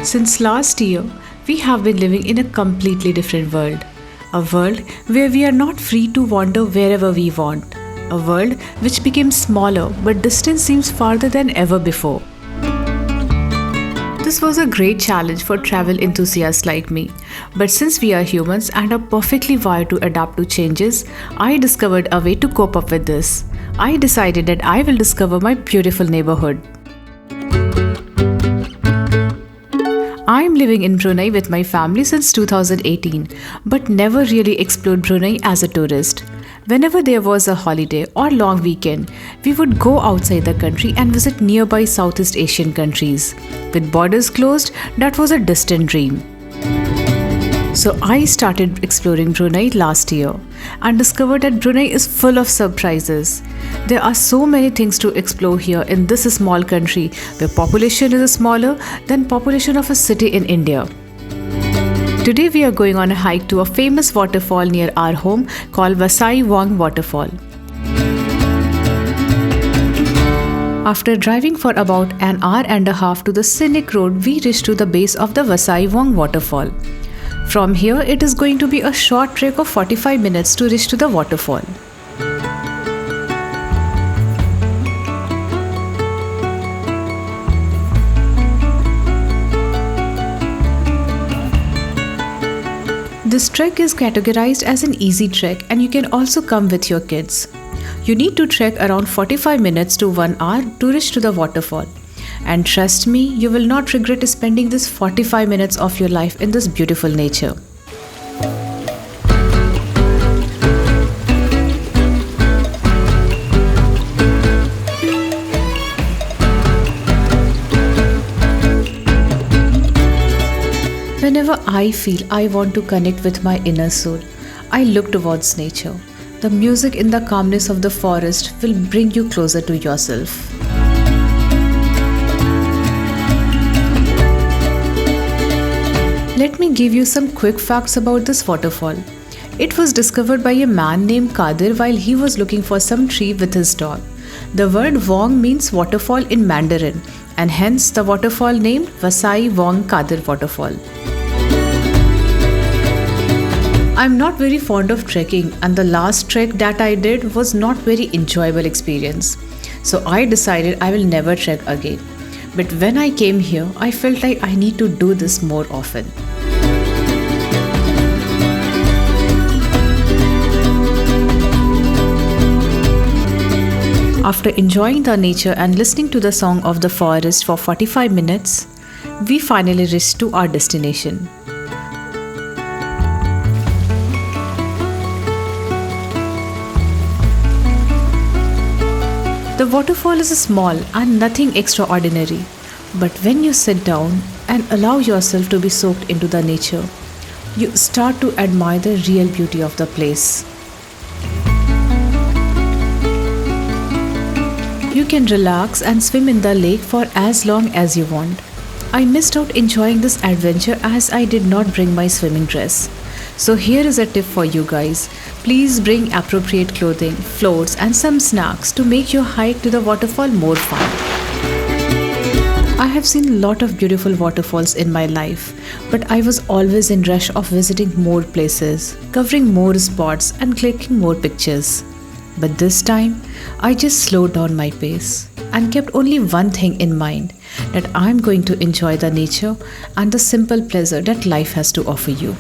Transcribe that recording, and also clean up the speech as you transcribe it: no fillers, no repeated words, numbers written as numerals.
Since last year, we have been living in a completely different world. A world where we are not free to wander wherever we want. A world which became smaller but distance seems farther than ever before. This was a great challenge for travel enthusiasts like me. But since we are humans and are perfectly wired to adapt to changes, I discovered a way to cope up with this. I decided that I will discover my beautiful neighborhood. I am living in Brunei with my family since 2018, but never really explored Brunei as a tourist. Whenever there was a holiday or long weekend, we would go outside the country and visit nearby Southeast Asian countries. With borders closed, that was a distant dream. So I started exploring Brunei last year and discovered that Brunei is full of surprises. There are so many things to explore here in this small country where population is smaller than population of a city in India. Today we are going on a hike to a famous waterfall near our home called Vasai Vong Waterfall. After driving for about an hour and a half to the scenic road, we reached to the base of the Vasai Vong Waterfall. From here, it is going to be a short trek of 45 minutes to reach to the waterfall. This trek is categorized as an easy trek and you can also come with your kids. You need to trek around 45 minutes to 1 hour to reach to the waterfall. And trust me, you will not regret spending this 45 minutes of your life in this beautiful nature. Whenever I feel I want to connect with my inner soul, I look towards nature. The music in the calmness of the forest will bring you closer to yourself. Let me give you some quick facts about this waterfall. It was discovered by a man named Kadir while he was looking for some tree with his dog. The word Vong means waterfall in Mandarin, and hence the waterfall named Vasai Vong Kadir Waterfall. I'm not very fond of trekking, and the last trek that I did was not very enjoyable experience. So I decided I will never trek again. But when I came here, I felt like I need to do this more often. After enjoying the nature and listening to the song of the forest for 45 minutes, we finally reached to our destination. The waterfall is small and nothing extraordinary, but when you sit down and allow yourself to be soaked into the nature, you start to admire the real beauty of the place. You can relax and swim in the lake for as long as you want. I missed out enjoying this adventure as I did not bring my swimming dress. So here is a tip for you guys. Please bring appropriate clothing, floats and some snacks to make your hike to the waterfall more fun. I have seen a lot of beautiful waterfalls in my life, but I was always in rush of visiting more places, covering more spots and clicking more pictures. But this time, I just slowed down my pace and kept only one thing in mind, that I'm going to enjoy the nature and the simple pleasure that life has to offer you.